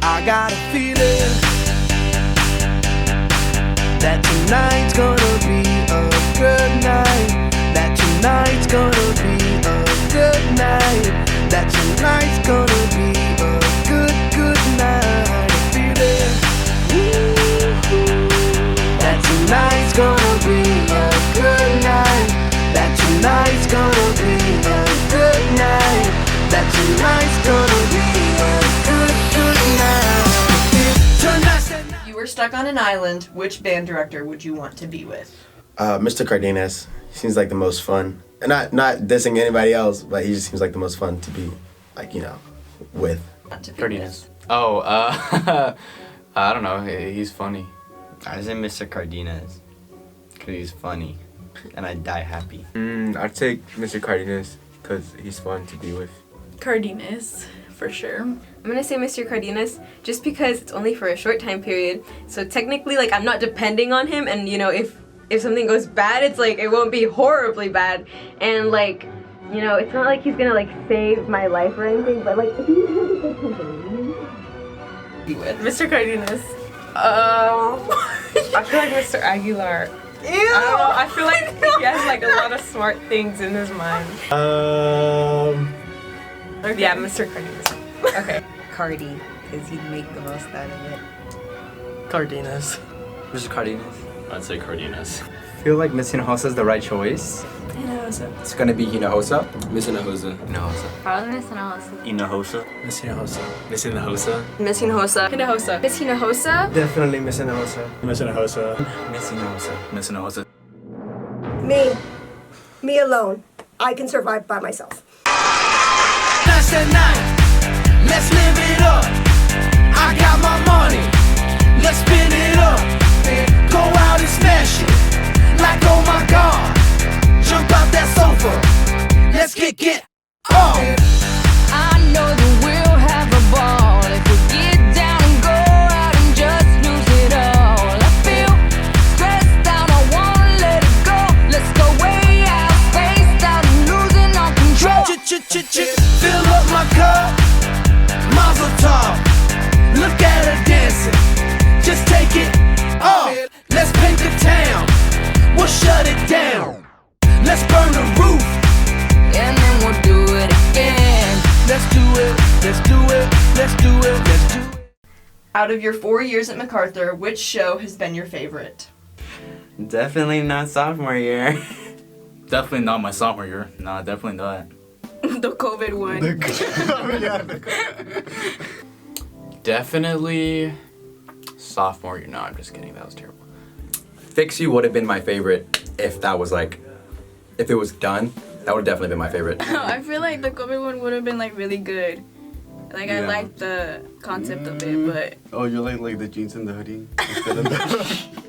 I got a feeling that tonight's gonna be a good night. That tonight's gonna be a good night. That tonight's gonna be a good, good night. A feeling that tonight's gonna be a good night. That tonight's gonna be a good night. That tonight's gonna be a good, good night. You were stuck on an island. Which band director would you want to be with? Mr. Cardenas. He seems like the most fun. And not dissing anybody else, but he just seems like the most fun to be, like, you know, with. Cardenas. Oh, I don't know. He's funny. I say Mr. Cardenas, because he's funny, and I die happy. I'd take Mr. Cardenas, because he's fun to be with. Cardenas, for sure. I'm gonna say Mr. Cardenas just because it's only for a short time period. So technically, like, I'm not depending on him, and you know, if something goes bad, it's like, it won't be horribly bad. And like, you know, it's not like he's gonna like save my life or anything, but like, if he's a good company. Be with Mr. Cardenas. I feel like Mr. Aguilar. Ew! I don't know, I feel like he has like a lot of smart things in his mind. Okay. Yeah, Mr. Cardenas. Okay. Cardi, because he'd make the most out of it. Cardenas. Mr. Cardenas? I'd say Cardenas. I feel like Miss Hinojosa is the right choice. It's gonna be Hinojosa. Miss Hinojosa. Probably Miss Hinojosa. Hinojosa? Miss Hinojosa. Miss Hinojosa. Miss Hinojosa. Hinojosa. Miss Hinojosa. Definitely Miss Hinojosa. Miss Hinojosa. Miss Hinojosa. Miss Hinojosa. Me alone. I can survive by myself. That's the night. Let's live it up. I got my money. Let's spin it up. Go out and smash it. Like, oh my God. Jump out that sofa. Let's kick it off. I know that we'll have a ball if we get down and go out and just lose it all. I feel stressed out, I wanna let it go. Let's go way out, spaced out and losing all control. Fill up my cup, Mazel tov. Look at her dancing, just take it off. Let's paint the town, we'll shut it down. Let's burn the roof, And then we'll do it again. let's do it, let's do it, let's do it, let's do it. Out of your 4 years at MacArthur, which show has been your favorite? Definitely not sophomore year. Definitely not my sophomore year. Nah, definitely not. The COVID one. Definitely sophomore year. No, I'm just kidding. That was terrible. Fix You would have been my favorite if that was like, if it was done. That would have definitely been my favorite. I feel like the COVID one would have been like really good. Like I liked the concept of it, but Oh, you like the jeans and the hoodie instead of the...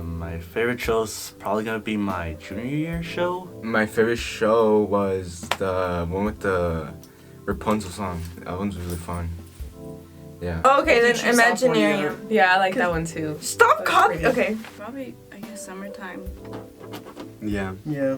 My favorite show's probably gonna be my junior year show. My favorite show was the one with the Rapunzel song. That one's really fun. Yeah. okay, then choose sophomore year? Imaginarium. Yeah, I like that one too. Stop copying. Okay. Probably, I guess, summertime. Yeah. Yeah.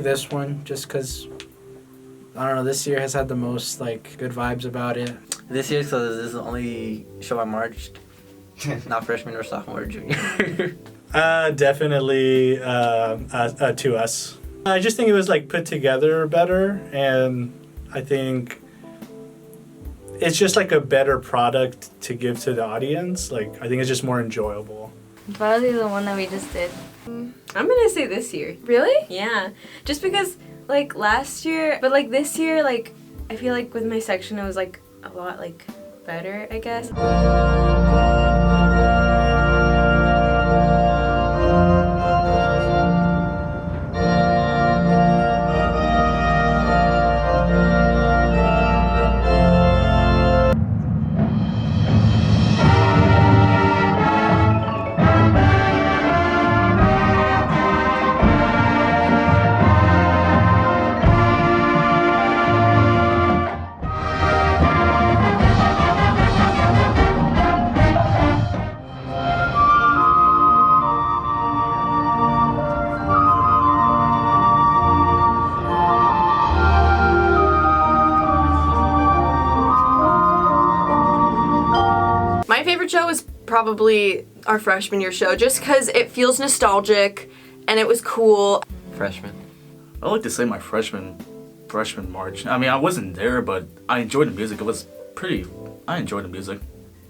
this one, just because, I don't know, this year has had the most, like, good vibes about it. This year, so this is the only show I marched. Not freshman or sophomore or junior. Definitely To Us. I just think it was, like, put together better, and I think it's just, like, a better product to give to the audience. Like, I think it's just more enjoyable. Probably the one that we just did. I'm gonna say this year. Really? Yeah. Just because, like, last year, but, like, this year, like, I feel like with my section it was, like, a lot, like, better, I guess. My favorite show is probably our freshman year show, just because it feels nostalgic and it was cool. Freshman. I like to say my freshman march. I mean, I wasn't there, but I enjoyed the music. I enjoyed the music.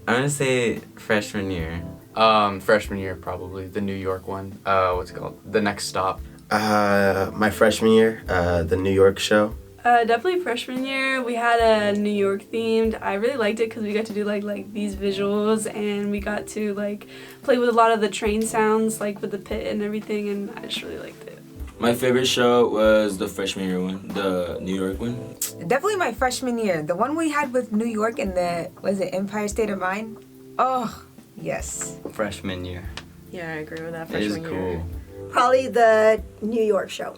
I'm gonna say freshman year. Freshman year, probably. The New York one. What's it called? The Next Stop. My freshman year, the New York show. Definitely freshman year. We had a New York themed. I really liked it because we got to do like these visuals, and we got to like play with a lot of the train sounds, like with the pit and everything, and I just really liked it. My favorite show was the freshman year one, the New York one. Definitely my freshman year. The one we had with New York and was it Empire State of Mind? Oh, yes. Freshman year. Yeah, I agree with that. It is Freshman year. cool. Probably the New York show.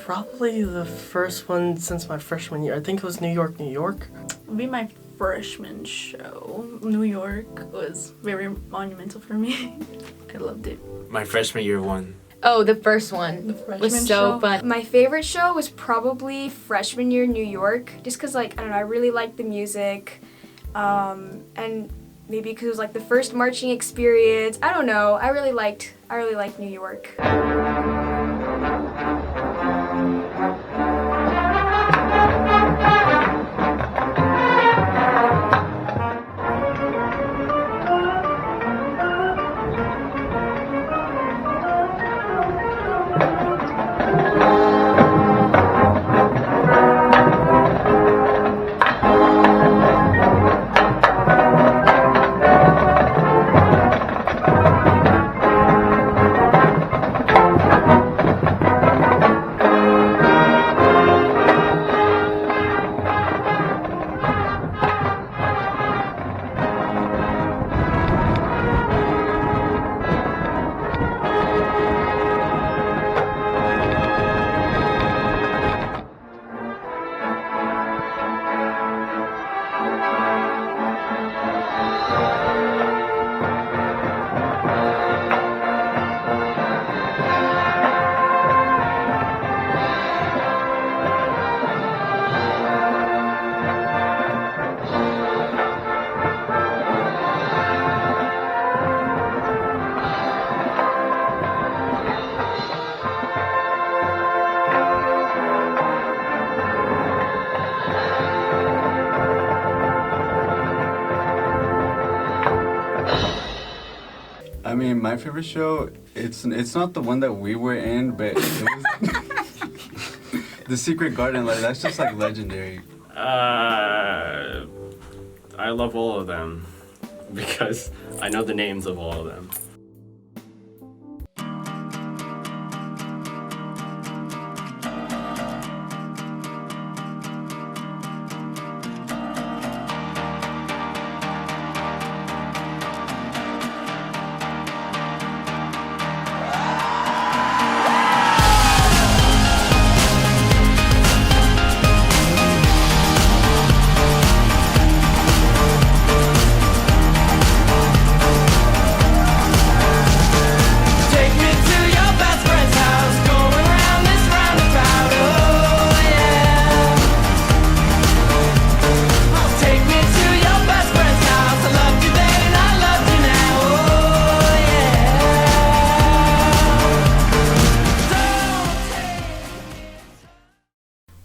Probably the first one since my freshman year. I think it was New York, New York. It'd be my freshman show. New York was very monumental for me. I loved it. My freshman year one. Oh, the first one freshman was so show? fun. My favorite show was probably freshman year New York, just because, like, I don't know, I really liked the music, and maybe because it was, like, the first marching experience. I don't know, I really liked New York. I mean, my favorite show, it's not the one that we were in, but it was The Secret Garden. Like, that's just like legendary. I love all of them because I know the names of all of them.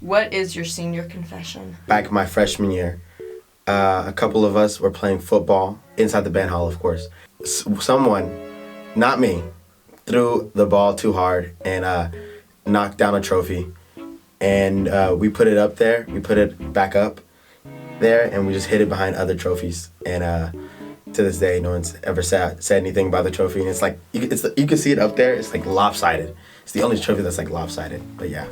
What is your senior confession? Back my freshman year, a couple of us were playing football inside the band hall, of course. Someone, not me, threw the ball too hard and knocked down a trophy. And we put it up there. We put it back up there, and we just hid it behind other trophies. And to this day, no one's ever said anything about the trophy. And it's like you can see it up there. It's like lopsided. It's the only trophy that's like lopsided. But yeah.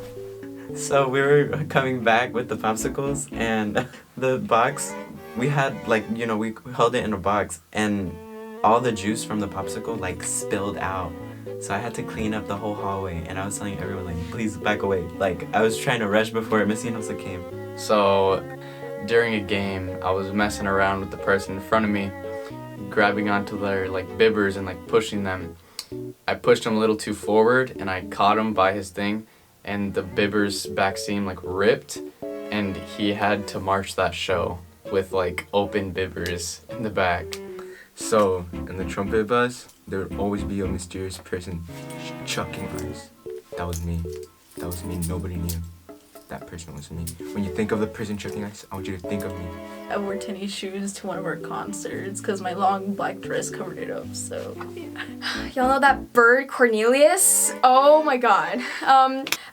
So we were coming back with the popsicles and the box. We had like we held it in a box, and all the juice from the popsicle like spilled out. So I had to clean up the whole hallway, and I was telling everyone like, please back away. Like I was trying to rush before Missy and Elsa came. So during a game, I was messing around with the person in front of me, grabbing onto their like bibbers and like pushing them. I pushed him a little too forward, and I caught him by his thing, and the bibber's back seam like ripped, and he had to march that show with like open bibbers in the back. So, in the trumpet bus, there would always be a mysterious person chucking ice. That was me. That was me. Nobody knew. That person was me. When you think of the person chucking ice, I want you to think of me. I wore tennis shoes to one of our concerts because my long black dress covered it up, so yeah. Y'all know that bird Cornelius? Oh my god.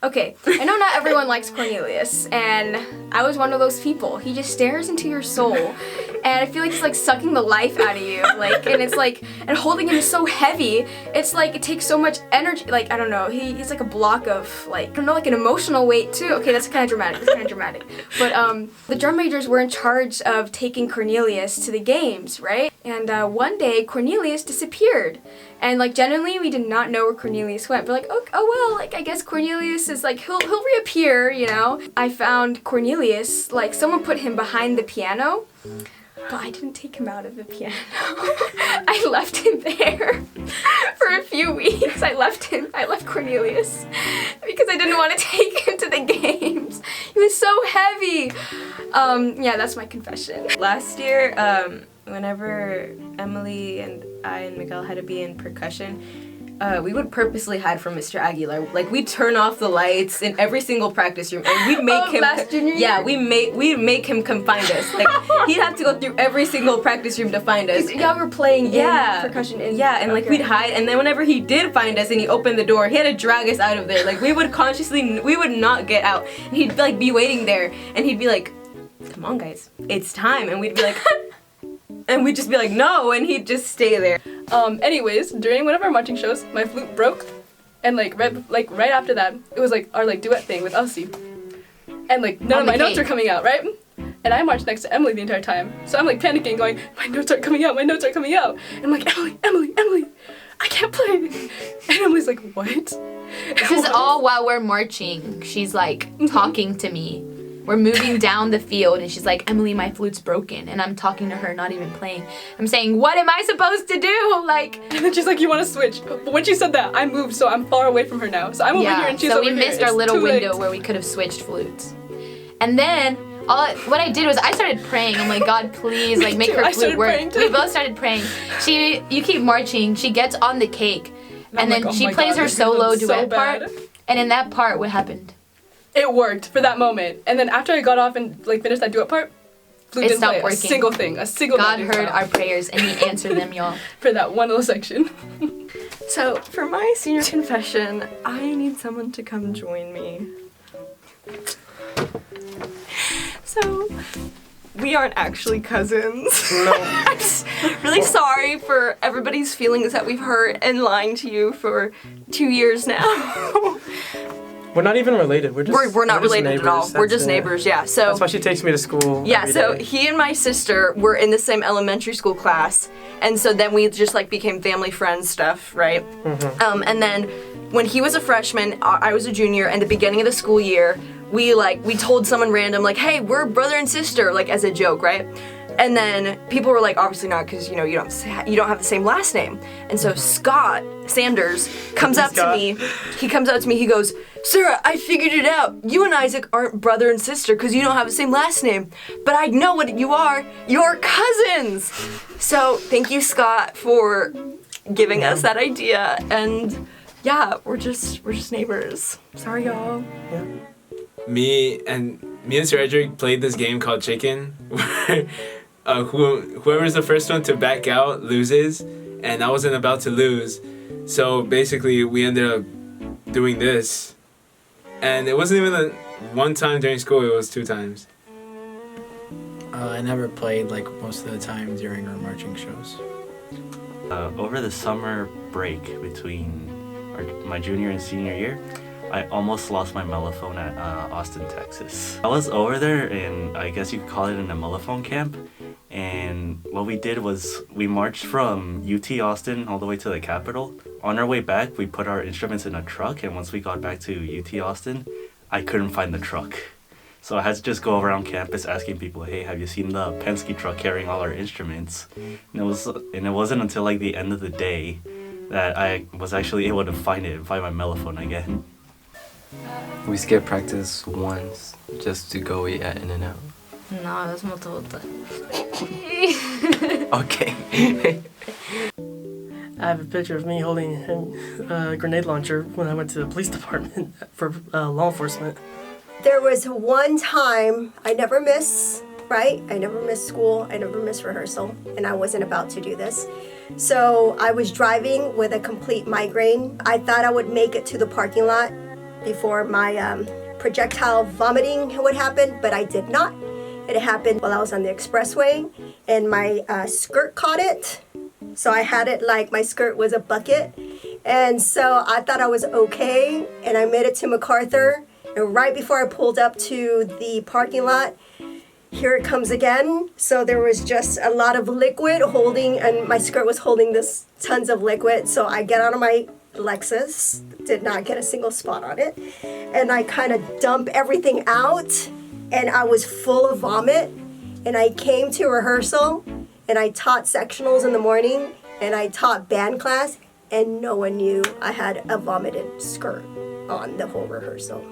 Okay, I know not everyone likes Cornelius, and I was one of those people. He just stares into your soul, and I feel like he's like sucking the life out of you, like, and it's like, and holding him is so heavy, it's like, it takes so much energy, like, I don't know, he's like a block of, like, I don't know, like an emotional weight too. Okay, that's kind of dramatic, but the drum majors were in charge of taking Cornelius to the games, right? And one day, Cornelius disappeared. And like generally we did not know where Cornelius went. But like, oh well, like I guess Cornelius is like, he'll reappear, you know? I found Cornelius, like someone put him behind the piano, but I didn't take him out of the piano. I left him there for a few weeks. I left Cornelius because I didn't want to take him to the games. He was so heavy. Yeah, that's my confession. Last year, whenever Emily and I and Miguel had to be in percussion, we would purposely hide from Mr. Aguilar. Like we'd turn off the lights in every single practice room, and we'd make him. Last junior year? Yeah, we'd make him come find us. Like he'd have to go through every single practice room to find us. Y'all were playing percussion. And like we'd hide, and then whenever he did find us and he opened the door, he had to drag us out of there. Like we would not get out. And he'd like be waiting there, and he'd be like, "Come on, guys, it's time," and we'd be like. And we'd just be like, no, and he'd just stay there. Anyways, during one of our marching shows, my flute broke, and right after that, it was like our like duet thing with Elsie, and like none of my notes are coming out, right? And I marched next to Emily the entire time, so I'm like panicking, going, my notes aren't coming out, and I'm like, Emily, I can't play. And Emily's like, what? This is all while we're marching. She's like talking to me. We're moving down the field, and she's like, Emily, my flute's broken. And I'm talking to her, not even playing. I'm saying, what am I supposed to do? Like, and then she's like, you want to switch? But when she said that, I moved, so I'm far away from her now. So I'm over here, and she's over here. So we missed our little window where we could have switched flutes. And then what I did was I started praying. I'm like, God, please, like, make her flute work. We both started praying. You keep marching. She gets on the cake, and then she plays her solo duet part. And in that part, what happened? It worked for that moment, and then after I got off and like finished that duet part, flute didn't play a single thing. God heard our prayers and He answered them, y'all. For that one little section. So for my senior confession, I need someone to come join me. So we aren't actually cousins. No. I'm just really sorry for everybody's feelings that we've hurt and lying to you for 2 years now. We're not even related. We're not related at all. We're just neighbors, yeah. So that's why she takes me to school. Yeah, so he and my sister were in the same elementary school class, and so then we just like became family friends stuff, right? Mm-hmm. And then when he was a freshman, I was a junior, and the beginning of the school year, we told someone random like, hey, we're brother and sister, like as a joke, right? And then people were like, obviously not, because you don't have the same last name. And so Scott Sanders comes up to me. He goes, Sarah, I figured it out. You and Isaac aren't brother and sister because you don't have the same last name. But I know what you are. You're cousins. So thank you, Scott, for giving us that idea. And yeah, we're just neighbors. Sorry, y'all. Yeah. me and Sir Edric played this game called Chicken, where whoever's the first one to back out loses, and I wasn't about to lose. So basically, we ended up doing this, and it wasn't even one time during school, it was 2 times. I never played like most of the time during our marching shows. Over the summer break between my junior and senior year, I almost lost my mellophone at Austin, Texas. I was over there in, I guess you could call it in a mellophone camp, and what we did was we marched from UT Austin all the way to the Capitol. On our way back, we put our instruments in a truck, and once we got back to UT Austin, I couldn't find the truck. So I had to just go around campus asking people, hey, have you seen the Penske truck carrying all our instruments? And it wasn't until like the end of the day that I was actually able to find my mellophone again. We skipped practice once just to go eat at In-N-Out. No, it was multiple times. Okay. I have a picture of me holding a grenade launcher when I went to the police department for law enforcement. There was one time I never miss, right? I never miss school, I never miss rehearsal, and I wasn't about to do this. So I was driving with a complete migraine. I thought I would make it to the parking lot before my projectile vomiting would happen, but I did not. It happened while I was on the expressway, and my skirt caught it. So I had it like my skirt was a bucket. And so I thought I was okay, and I made it to MacArthur. And right before I pulled up to the parking lot, here it comes again. So there was just a lot of liquid holding, and my skirt was holding this tons of liquid. So I get out of my Lexus, did not get a single spot on it. And I kind of dump everything out, and I was full of vomit. And I came to rehearsal, and I taught sectionals in the morning, and I taught band class, and no one knew I had a vomited skirt on the whole rehearsal.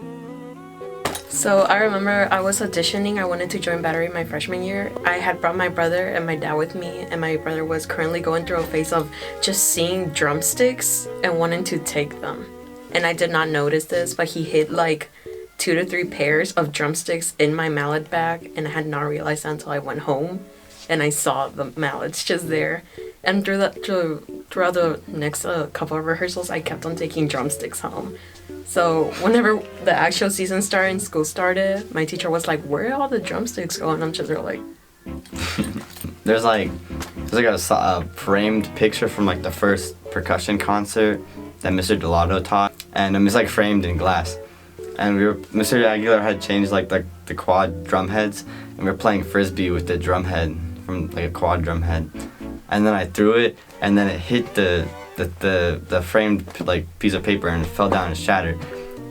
So I remember I was auditioning. I wanted to join Battery my freshman year. I had brought my brother and my dad with me, and my brother was currently going through a phase of just seeing drumsticks and wanting to take them. And I did not notice this, but he hid like 2 to 3 pairs of drumsticks in my mallet bag, and I had not realized that until I went home and I saw the mallets just there. And throughout the next couple of rehearsals, I kept on taking drumsticks home. So whenever the actual season started and school started, my teacher was like, where are all the drumsticks going? I'm just like... There's like a framed picture from like the first percussion concert that Mr. Delato taught, and it's like framed in glass. And Mr. Aguilar had changed like the quad drum heads, and we were playing frisbee with the drum head from like a quad drum head. And then I threw it, and then it hit the framed like piece of paper, and it fell down and shattered.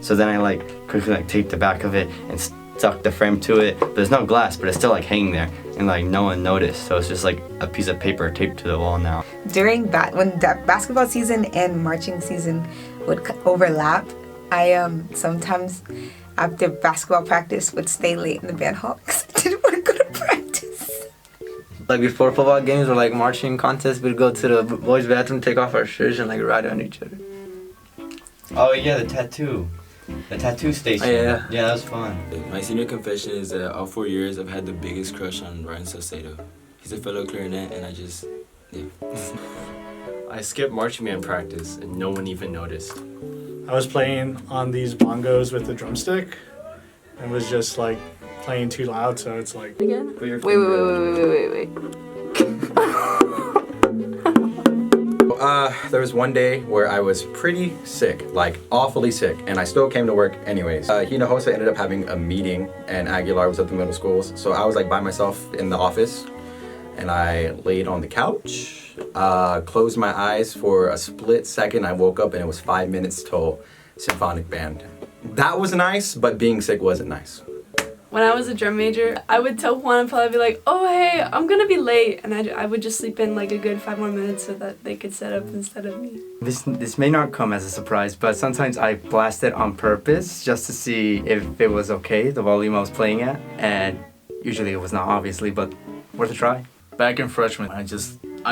So then I like quickly like taped the back of it and stuck the frame to it. There's no glass, but it's still like hanging there, and like no one noticed. So it's just like a piece of paper taped to the wall now. During when basketball season and marching season would overlap, I sometimes after basketball practice would stay late in the band hall because I didn't want to go to practice. Like before football games or like marching contests, we'd go to the boys' bathroom, take off our shirts, and like ride on each other. Oh yeah, the tattoo station. Oh, yeah. Yeah, that was fun. My senior confession is that all 4 years I've had the biggest crush on Ryan Salcedo. He's a fellow clarinet, and I skipped marching band practice, and no one even noticed. I was playing on these bongos with the drumstick, and was just like playing too loud, so it's like... Again? Wait. There was one day where I was pretty sick, like awfully sick, and I still came to work anyways. Hinojosa ended up having a meeting, and Aguilar was at the middle schools, so I was like by myself in the office, and I laid on the couch, closed my eyes for a split second. I woke up and it was 5 minutes till symphonic band. That was nice, but being sick wasn't nice. When I was a drum major, I would tell Juan and probably be like, oh hey, I'm gonna be late, and I would just sleep in like a good 5 more minutes so that they could set up instead of me. This may not come as a surprise, but sometimes I blast it on purpose just to see if it was okay, the volume I was playing at, and usually it was not, obviously, but worth a try. Back in freshman, I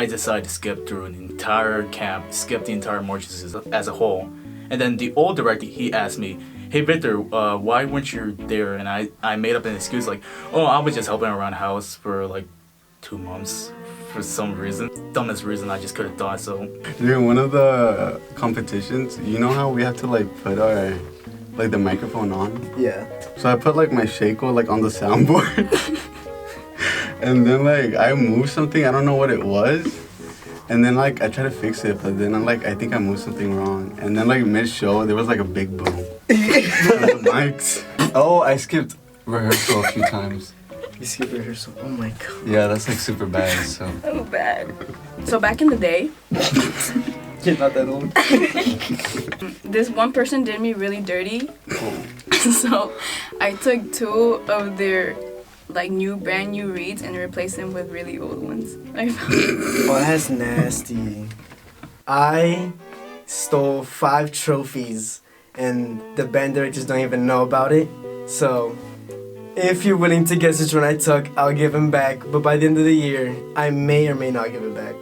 decided to skip through an entire camp, skip the entire marching season as a whole. And then the old director, he asked me, "Hey Victor, why weren't you there?" And I made up an excuse like, "Oh, I was just helping around the house for like 2 months for some reason. Dumbest reason I just could have thought so." During one of the competitions, you know how we have to like put our like the microphone on? Yeah. So I put like my shako like on the soundboard. And then like I moved something, I don't know what it was. And then like I tried to fix it, but then I think I moved something wrong. And then like mid-show, there was like a big boom. The mics. Oh, I skipped rehearsal a few times. You skipped rehearsal? Oh my god. Yeah, that's like super bad, so. So bad. So back in the day, You're not that old. this one person did me really dirty. So I took 2 of their like brand new reeds and replaced them with really old ones. Oh, that's nasty. I stole 5 trophies and the band directors don't even know about it. So if you're willing to guess which one I took, I'll give them back. But by the end of the year, I may or may not give it back.